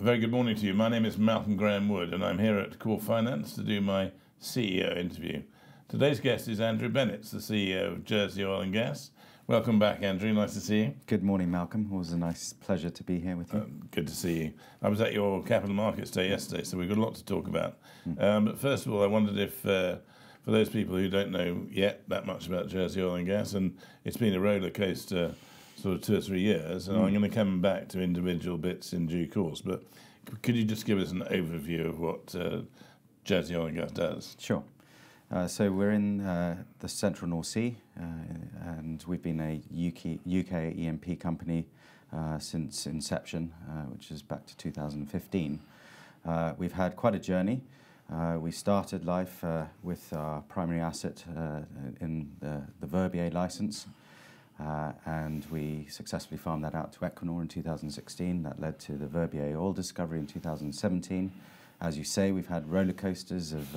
A very good morning to you. My name is Malcolm Graham Wood and I'm here at Core Finance to do my CEO interview. Today's guest is Andrew Benitz, the CEO of Jersey Oil and Gas. Welcome back, Andrew. Nice to see you. Good morning, Malcolm. It was a nice pleasure to be here with you. Good to see you. I was at your Capital Markets Day yesterday, so we've got a lot to talk about. But first of all, I wondered if, for those people who don't know yet that much about Jersey Oil and Gas, and it's been a roller coaster sort of 2 or 3 years, and I'm going to come back to individual bits in due course, but could you just give us an overview of what Jersey Oil and Gas does? Sure. So we're in the central North Sea, and we've been a UK E&P company since inception, which is back to 2015. We've had quite a journey. We started life with our primary asset in the Verbier license, and we successfully farmed that out to Equinor in 2016. That led to the Verbier oil discovery in 2017. As you say, we've had roller coasters of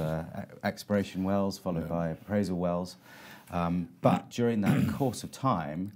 exploration wells followed by appraisal wells. But during that course of time,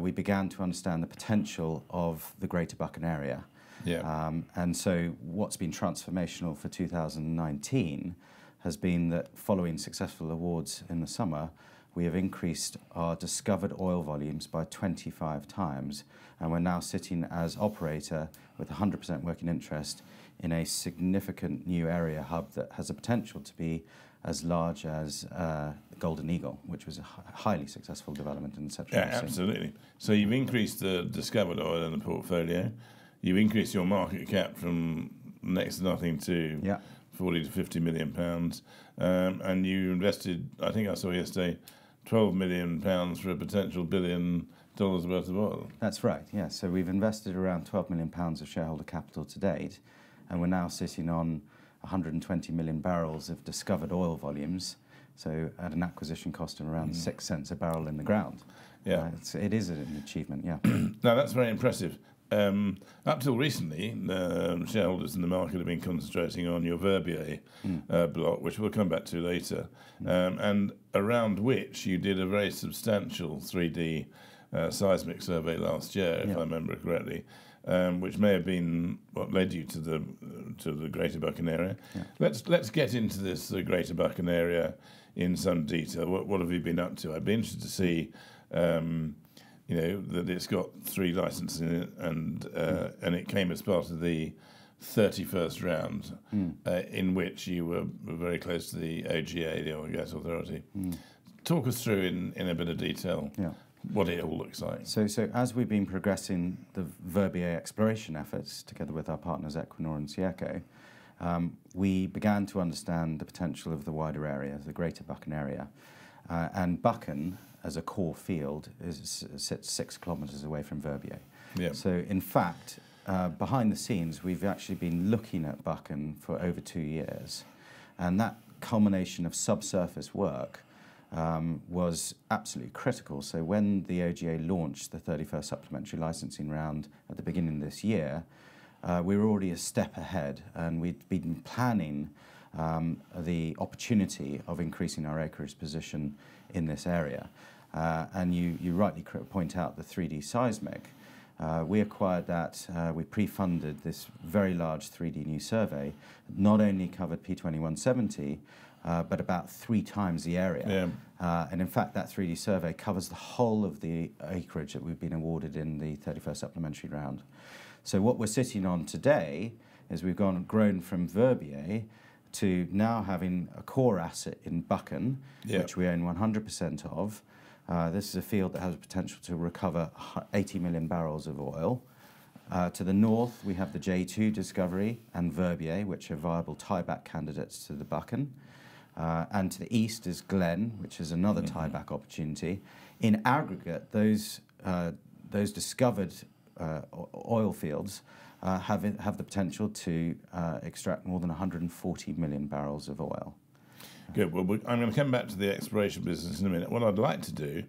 we began to understand the potential of the greater Bucken area. And so what's been transformational for 2019 has been that following successful awards in the summer, we have increased our discovered oil volumes by 25 times, and we're now sitting as operator with 100% working interest in a significant new area hub that has the potential to be as large as the Golden Eagle, which was a highly successful development in the Central North Sea. Absolutely. So you've increased the discovered oil in the portfolio. You've increased your market cap from next to nothing to 40 to 50 million pounds, and you invested, I think I saw yesterday, 12 million pounds for a potential $1 billion worth of oil. That's right, yeah. So we've invested around 12 million pounds of shareholder capital to date, and we're now sitting on 120 million barrels of discovered oil volumes, so at an acquisition cost of around 6 cents a barrel in the ground. It is an achievement, yeah. Now, that's very impressive. Up till recently, shareholders in the market have been concentrating on your Verbier block, which we'll come back to later, and around which you did a very substantial 3D seismic survey last year, if I remember correctly, which may have been what led you to the Greater Bucken area. Let's get into this Greater Bucken area in some detail. What have you been up to? I'd be interested to see. You know, that it's got 3 licenses in it, and it came as part of the 31st round, in which you were very close to the OGA, the Oil and Gas Authority. Talk us through in a bit of detail what it all looks like. So as we've been progressing the Verbier exploration efforts together with our partners Equinor and Cieco, we began to understand the potential of the wider area, the Greater Bucken area, and Bucken, as a core field, sits 6 kilometres away from Verbier. So in fact, behind the scenes, we've actually been looking at Bucken for over 2 years, and that culmination of subsurface work was absolutely critical. So when the OGA launched the 31st supplementary licensing round at the beginning of this year, we were already a step ahead, and we'd been planning the opportunity of increasing our acreage position in this area. And you rightly point out the 3D seismic. We acquired that, we pre-funded this very large 3D new survey, not only covered P2170, but about 3 times the area. And in fact, that 3D survey covers the whole of the acreage that we've been awarded in the 31st supplementary round. So what we're sitting on today is we've grown from Verbier to now having a core asset in Bucken, which we own 100% of. This is a field that has the potential to recover 80 million barrels of oil. To the north, we have the J2 discovery and Verbier, which are viable tieback candidates to the Bucken. And to the east is Glen, which is another tieback opportunity. In aggregate, those discovered oil fields have the potential to extract more than 140 million barrels of oil. Good. Well, I'm going to come back to the exploration business in a minute. What I'd like to do,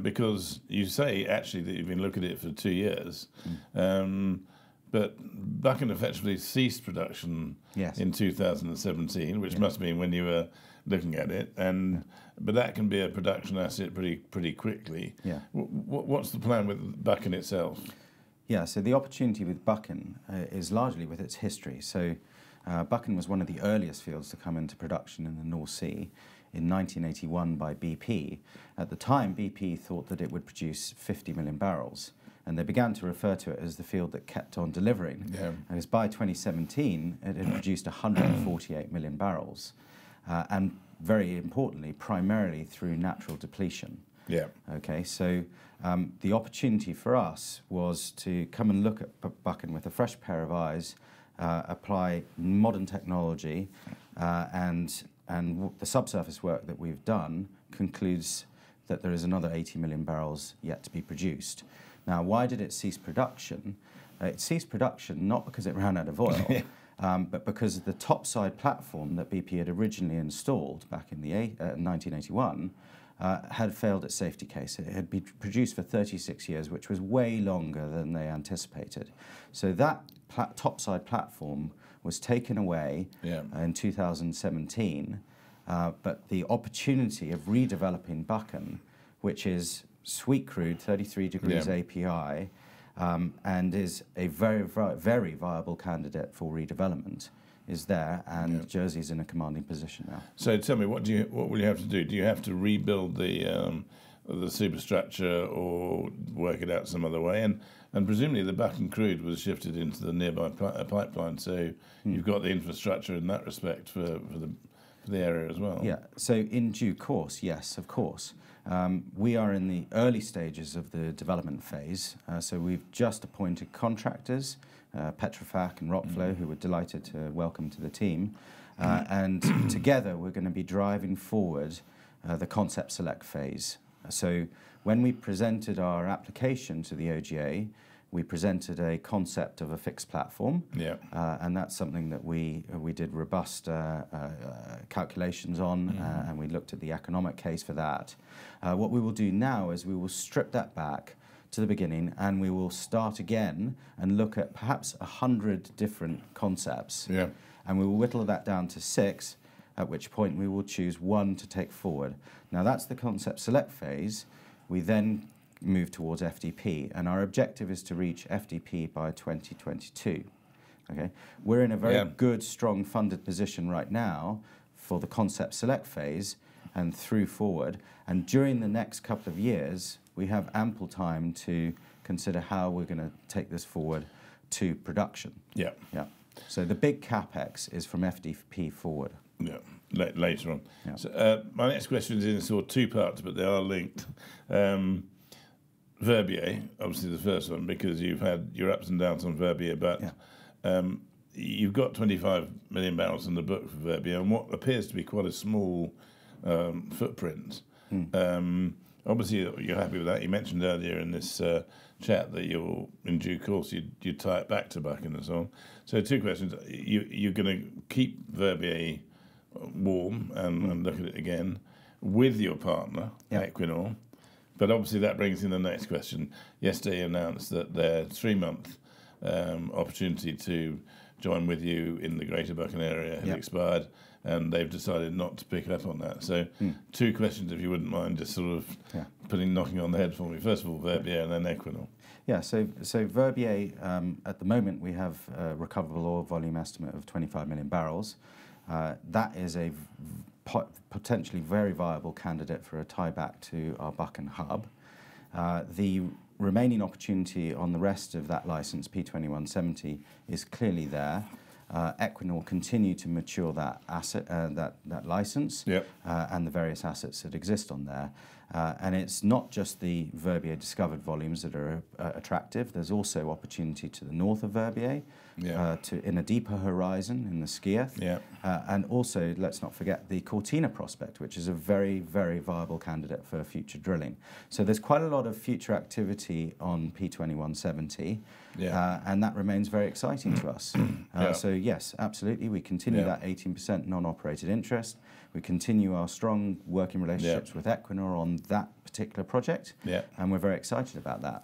because you say actually that you've been looking at it for 2 years, but Bucken effectively ceased production in 2017, which must mean when you were looking at it, but that can be a production asset pretty quickly. What's the plan with Bucken itself? Yeah, so the opportunity with Bucken is largely with its history. So Bucken was one of the earliest fields to come into production in the North Sea in 1981 by BP. At the time, BP thought that it would produce 50 million barrels, and they began to refer to it as the field that kept on delivering. Yeah. Because by 2017, it had produced 148 million barrels, and very importantly, primarily through natural depletion. Yeah. Okay, so the opportunity for us was to come and look at Bucken with a fresh pair of eyes, apply modern technology, and the subsurface work that we've done concludes that there is another 80 million barrels yet to be produced. Now, why did it cease production? It ceased production not because it ran out of oil, but because the topside platform that BP had originally installed back in 1981 had failed its safety case. It had been produced for 36 years, which was way longer than they anticipated. So that topside platform was taken away in 2017, but the opportunity of redeveloping Bucken, which is sweet crude, 33 degrees API, and is a very, very viable candidate for redevelopment, is there, and Jersey's in a commanding position now. So tell me, what will you have to do? Do you have to rebuild the superstructure or work it out some other way? And presumably the Bucken crude was shifted into the nearby pipeline, so you've got the infrastructure in that respect for the area as well. Yeah, so in due course, yes, of course. We are in the early stages of the development phase, so we've just appointed contractors, Petrofac and Rockflow, who we're delighted to welcome to the team. And together we're going to be driving forward the concept select phase. So when we presented our application to the OGA, we presented a concept of a fixed platform, and that's something that we did robust calculations on, and we looked at the economic case for that. What we will do now is we will strip that back to the beginning, and we will start again and look at perhaps 100 different concepts, and we will whittle that down to 6, at which point we will choose one to take forward. Now that's the concept select phase. We then move towards FDP, and our objective is to reach FDP by 2022. Okay, we're in a very good, strong funded position right now for the concept select phase and through forward, and during the next couple of years we have ample time to consider how we're going to take this forward to production. So the big capex is from FDP forward. Later on. So, my next question is in sort of 2 parts, but they are linked. Verbier, obviously the first one, because you've had your ups and downs on Verbier, but you've got 25 million barrels in the book for Verbier, and what appears to be quite a small footprint. Obviously, you're happy with that. You mentioned earlier in this chat that you'll, in due course, you'd tie it back to Bucken and so on. So 2 questions. You're going to keep Verbier warm and look at it again with your partner, Equinor. But obviously that brings in the next question. Yesterday you announced that their 3-month opportunity to join with you in the Greater Bucken area had expired, and they've decided not to pick up on that. So 2 questions, if you wouldn't mind, just sort of knocking on the head for me. First of all, Verbier and then Equinor. Yeah, so Verbier, at the moment we have a recoverable oil volume estimate of 25 million barrels. That is a potentially very viable candidate for a tieback to our Bucken hub. The remaining opportunity on the rest of that license, P2170, is clearly there. Equinor continue to mature that asset, that license, and the various assets that exist on there. And it's not just the Verbier discovered volumes that are attractive. There's also opportunity to the north of Verbier, in a deeper horizon in the Skieth. And also, let's not forget the Cortina prospect, which is a very, very viable candidate for future drilling. So there's quite a lot of future activity on P2170, and that remains very exciting to us. So yes, absolutely, we continue that 18% non-operated interest. We continue our strong working relationships with Equinor on that particular project, and we're very excited about that.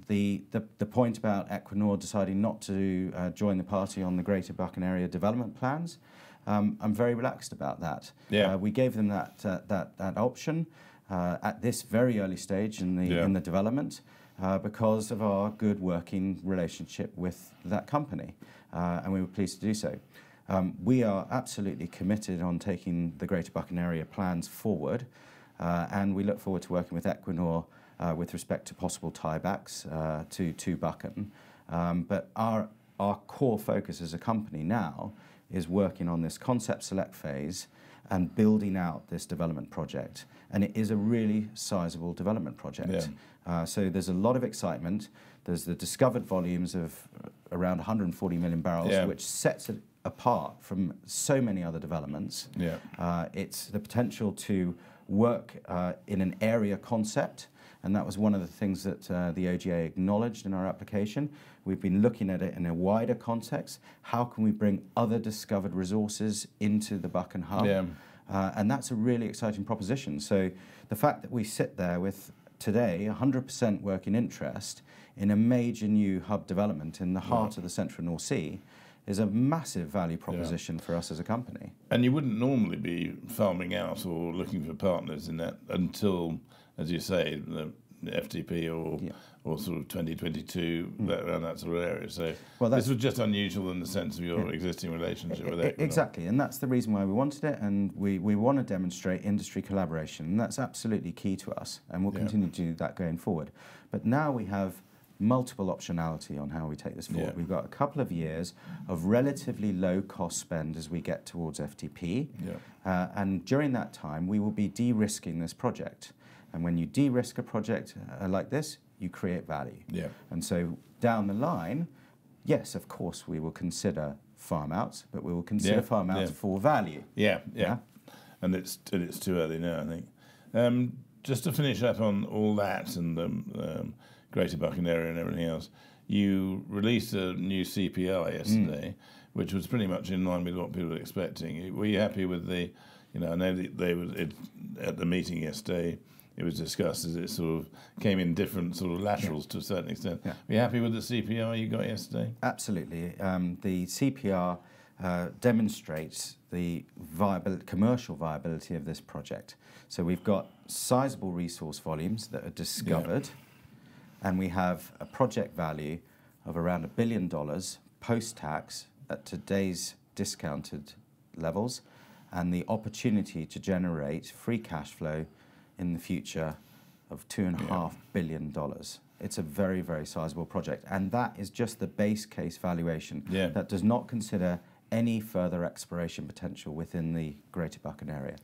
The point about Equinor deciding not to join the party on the Greater Bucken area development plans, I'm very relaxed about that. We gave them that option at this very early stage in the development. because of our good working relationship with that company, and we were pleased to do so. We are absolutely committed on taking the Greater Bucken area plans forward, and we look forward to working with Equinor with respect to possible tiebacks to Bucken. But our core focus as a company now is working on this concept select phase and building out this development project. And it is a really sizable development project. Yeah. So there's a lot of excitement. There's the discovered volumes of around 140 million barrels, yeah, which sets it apart from so many other developments. Yeah. It's the potential to work in an area concept, and that was one of the things that the OGA acknowledged in our application. We've been looking at it in a wider context. How can we bring other discovered resources into the Bucken hub? Yeah. And that's a really exciting proposition. So the fact that we sit there with today 100% working interest in a major new hub development in the heart of the central North Sea is a massive value proposition for us as a company. And you wouldn't normally be farming out or looking for partners in that until, as you say, the FTP or sort of 2022, around that sort of area. So this was just unusual in the sense of your existing relationship with Equinor. Exactly, and that's the reason why we wanted it, and we want to demonstrate industry collaboration, and that's absolutely key to us, and we'll continue to do that going forward. But now we have multiple optionality on how we take this forward. We've got a couple of years of relatively low cost spend as we get towards FTP, and during that time we will be de-risking this project. And when you de-risk a project like this, you create value. Yeah. And so down the line, yes, of course, we will consider farm outs, but we will consider farm outs for value. Yeah. And it's too early now, I think. Just to finish up on all that and the Greater Bucken area and everything else, you released a new CPO yesterday, which was pretty much in line with what people were expecting. Were you happy with the, I know that at the meeting yesterday, it was discussed as it sort of came in different sort of laterals to a certain extent. Yeah. Were you happy with the CPR you got yesterday? Absolutely. The CPR demonstrates the commercial viability of this project. So we've got sizable resource volumes that are discovered, and we have a project value of around $1 billion post-tax at today's discounted levels, and the opportunity to generate free cash flow in the future of $2.5 billion. It's a very, very sizable project, and that is just the base case valuation. Yeah. That does not consider any further exploration potential within the Greater Bucken area.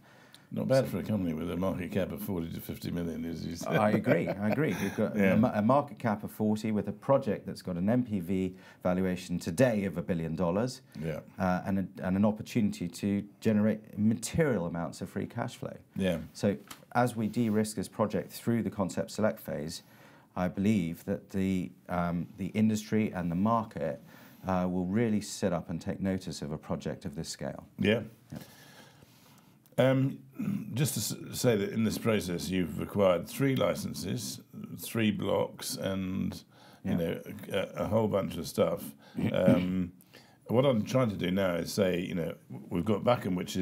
Not bad for a company with a market cap of 40 to 50 million, as you said. I agree. We've got a market cap of 40 with a project that's got an NPV valuation today of $1 billion, and an opportunity to generate material amounts of free cash flow. Yeah. So as we de-risk this project through the concept select phase, I believe that the industry and the market will really sit up and take notice of a project of this scale. Yeah. Just to say that in this process you've acquired 3 licenses, 3 blocks, and a whole bunch of stuff. What I'm trying to do now is say, we've got Bucken, which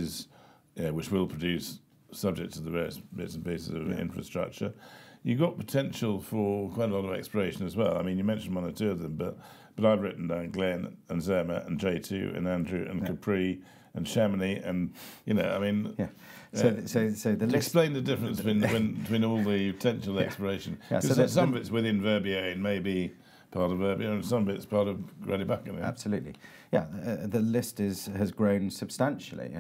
will produce, subject to the various bits and pieces of infrastructure. You've got potential for quite a lot of exploration as well. I mean, you mentioned 1 or 2 of them, but I've written down Glen and Zermatt and J2 and Andrew and Capri and Chamonix, and So the list, explain the difference between all the potential exploration. Because some of it's within Verbier and maybe part of Verbier, and some of it's part of Greater Bucken. Absolutely, the list has grown substantially,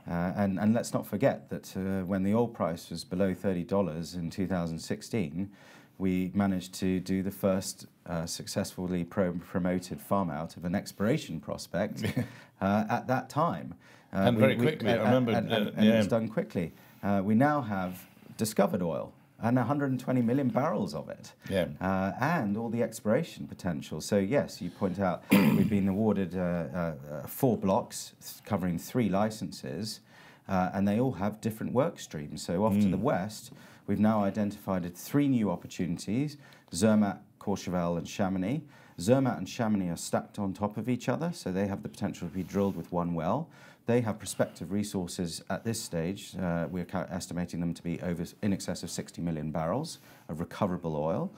and let's not forget that when the oil price was below $30 in 2016. We managed to do the first successfully promoted farm out of an exploration prospect at that time. And very quickly, I remember. And it was done quickly. We now have discovered oil and 120 million barrels of it, and all the exploration potential. So yes, you point out we've been awarded 4 blocks covering 3 licenses, and they all have different work streams. So off to the west, we've now identified 3 new opportunities: Zermatt, Courchevel, and Chamonix. Zermatt and Chamonix are stacked on top of each other, so they have the potential to be drilled with 1 well. They have prospective resources at this stage. We're estimating them to be in excess of 60 million barrels of recoverable oil.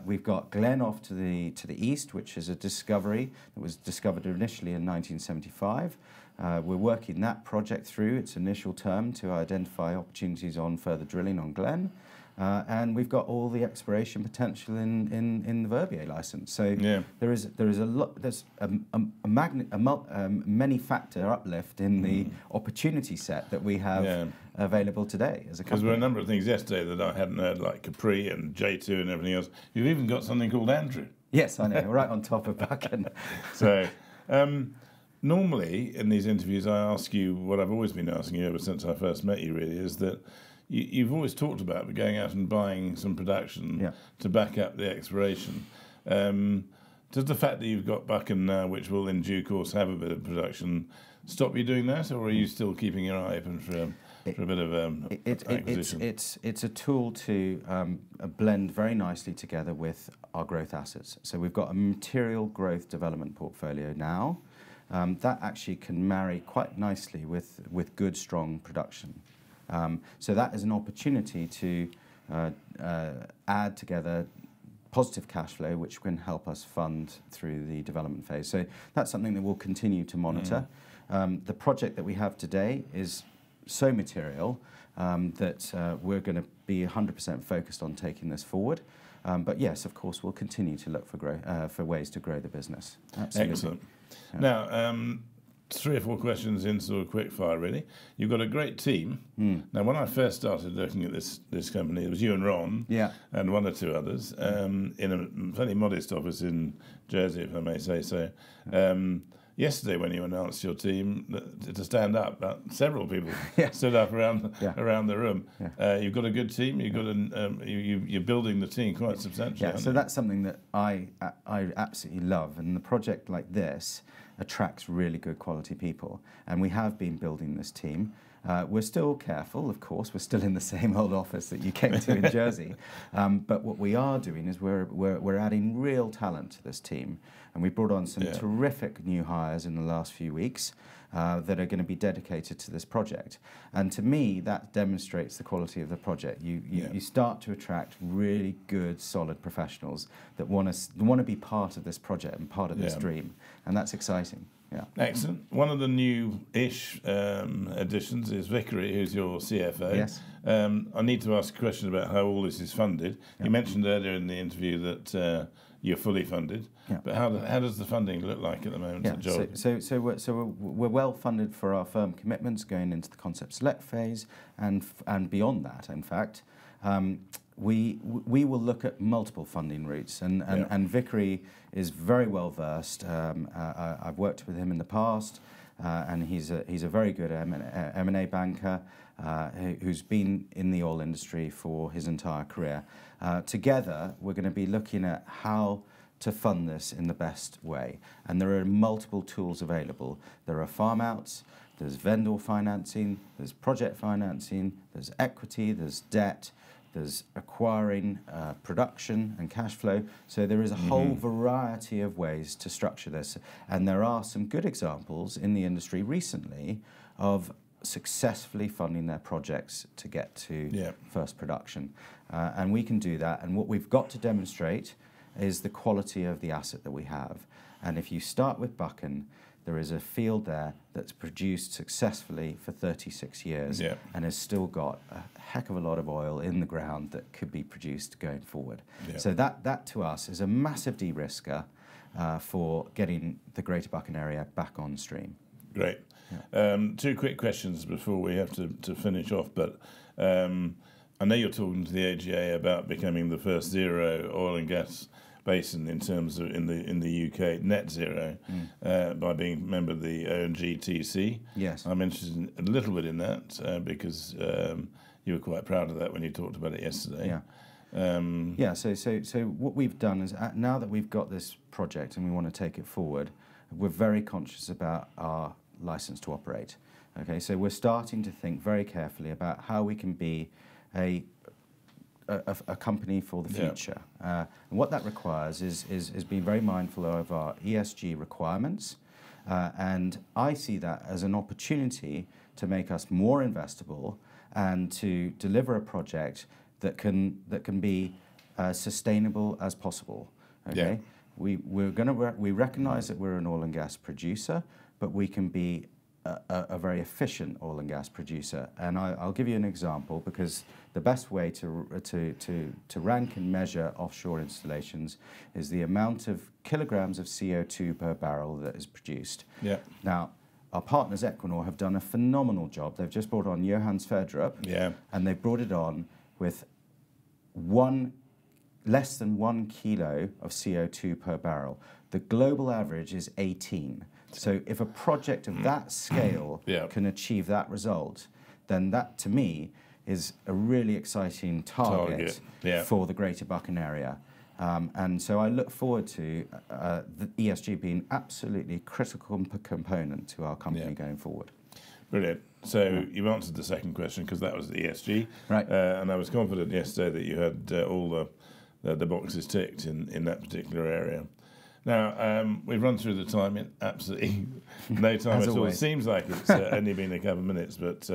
We've got Glen off to the east, which is a discovery that was discovered initially in 1975. We're working that project through its initial term to identify opportunities on further drilling on Glen. And we've got all the exploration potential in the Verbier license. So there is a lot. There's a many factor uplift in the opportunity set that we have available today as a company. Because there were a number of things yesterday that I hadn't heard, like Capri and J2 and everything else. You've even got something called Andrew. Yes, I know. Right on top of Bucken. So. Normally in these interviews, I ask you what I've always been asking you ever since I first met you. Really, is that you've always talked about going out and buying some production to back up the exploration. Does the fact that you've got Bucken now, which will in due course have a bit of production, stop you doing that, or are you still keeping your eye open for a bit of acquisition? It's a tool to blend very nicely together with our growth assets. So we've got a material growth development portfolio now. That actually can marry quite nicely with good, strong production. So that is an opportunity to add together positive cash flow, which can help us fund through the development phase. So that's something that we'll continue to monitor. The project that we have today is so material that we're going to be 100% focused on taking this forward. But yes, of course, we'll continue to look for ways to grow the business. Absolutely. Excellent. Now, 3 or 4 questions in sort of quick fire, really. You've got a great team. Now, when I first started looking at this company, it was you and Ron and 1 or 2 others in a fairly modest office in Jersey, if I may say so. Yesterday, when you announced your team to stand up, several people stood up around the room. You've got a good team. You've got you're building the team quite substantially. Yeah, so that's something that I absolutely love, and the project like this attracts really good quality people, and we have been building this team. We're still careful, of course. We're still in the same old office that you came to in Jersey, but what we are doing is we're adding real talent to this team, and we brought on some terrific new hires in the last few weeks that are going to be dedicated to this project. And to me, that demonstrates the quality of the project. You start to attract really good, solid professionals that want to be part of this project and part of this dream, and that's exciting. Yeah. Excellent. One of the new-ish additions is Verbier, who's your CFO. Yes. I need to ask a question about how all this is funded. You mentioned earlier in the interview that you're fully funded, but how does the funding look like at the moment at Joel? So we're well funded for our firm commitments going into the concept select phase and beyond that, in fact. We will look at multiple funding routes, and Verbier is very well versed. I've worked with him in the past, and he's a very good M&A banker who's been in the oil industry for his entire career. Together, we're going to be looking at how to fund this in the best way, and there are multiple tools available. There are farm outs, there's vendor financing, there's project financing, there's equity, there's debt. There's acquiring production and cash flow. So there is a whole variety of ways to structure this. And there are some good examples in the industry recently of successfully funding their projects to get to first production. And we can do that. And what we've got to demonstrate is the quality of the asset that we have. And if you start with Bucken, there is a field there that's produced successfully for 36 years and has still got a heck of a lot of oil in the ground that could be produced going forward. So that to us is a massive de-risker for getting the Greater Bucken area back on stream. Great. 2 quick questions before we have to finish off, but I know you're talking to the AGA about becoming the first zero oil and gas basin in terms of in the UK net zero by being a member of the ONGTC. Yes, I'm interested in a little bit in that because you were quite proud of that when you talked about it yesterday. So what we've done is now that we've got this project and we want to take it forward, we're very conscious about our license to operate. Okay, so we're starting to think very carefully about how we can be a company for the future. And what that requires is being very mindful of our ESG requirements. And I see that as an opportunity to make us more investable and to deliver a project that can be sustainable as possible. Okay, we recognise that we're an oil and gas producer, but we can be a very efficient oil and gas producer. And I'll give you an example, because the best way to rank and measure offshore installations is the amount of kilograms of CO2 per barrel that is produced. Yeah. Now, our partners Equinor have done a phenomenal job. They've just brought on Johan Sverdrup, and they've brought it on with less than 1 kilo of CO2 per barrel. The global average is 18. So if a project of that scale can achieve that result, then that, to me, is a really exciting target for the Greater Bucken area. And so I look forward to the ESG being absolutely critical component to our company going forward. Brilliant. So you've answered the second question, because that was the ESG. Right. And I was confident yesterday that you had all the boxes ticked in that particular area. Now, we've run through the time in absolutely no time at all. It seems like it's only been a couple of minutes, but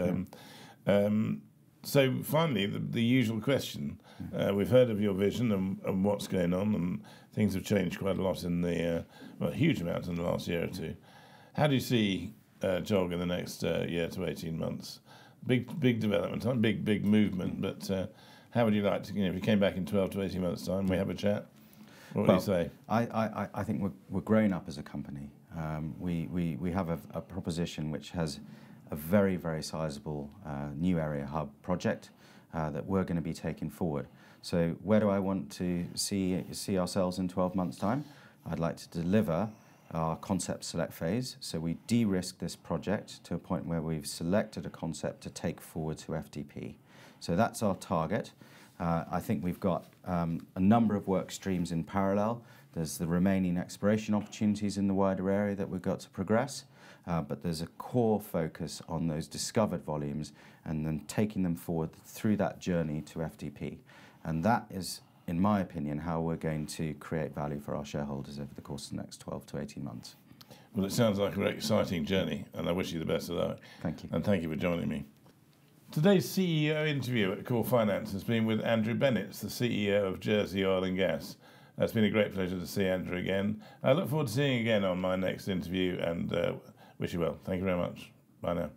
so finally, the usual question. We've heard of your vision and what's going on, and things have changed quite a lot a huge amount in the last year or two. How do you see JOG in the next year to 18 months? Big development, not big movement, but how would you like to, if you came back in 12 to 18 months' time, we have a chat? What would you say? I think we're growing up as a company. We have a proposition which has a very, very sizable new area hub project that we're going to be taking forward. So where do I want to see ourselves in 12 months' time? I'd like to deliver our concept select phase. So we de-risk this project to a point where we've selected a concept to take forward to FDP. So that's our target. I think we've got a number of work streams in parallel. There's the remaining exploration opportunities in the wider area that we've got to progress, but there's a core focus on those discovered volumes and then taking them forward through that journey to FDP. And that is, in my opinion, how we're going to create value for our shareholders over the course of the next 12 to 18 months. Well, it sounds like a very exciting journey, and I wish you the best of that. Thank you. And thank you for joining me. Today's CEO interview at Core Finance has been with Andrew Benitz, the CEO of Jersey Oil and Gas. It's been a great pleasure to see Andrew again. I look forward to seeing you again on my next interview, and wish you well. Thank you very much. Bye now.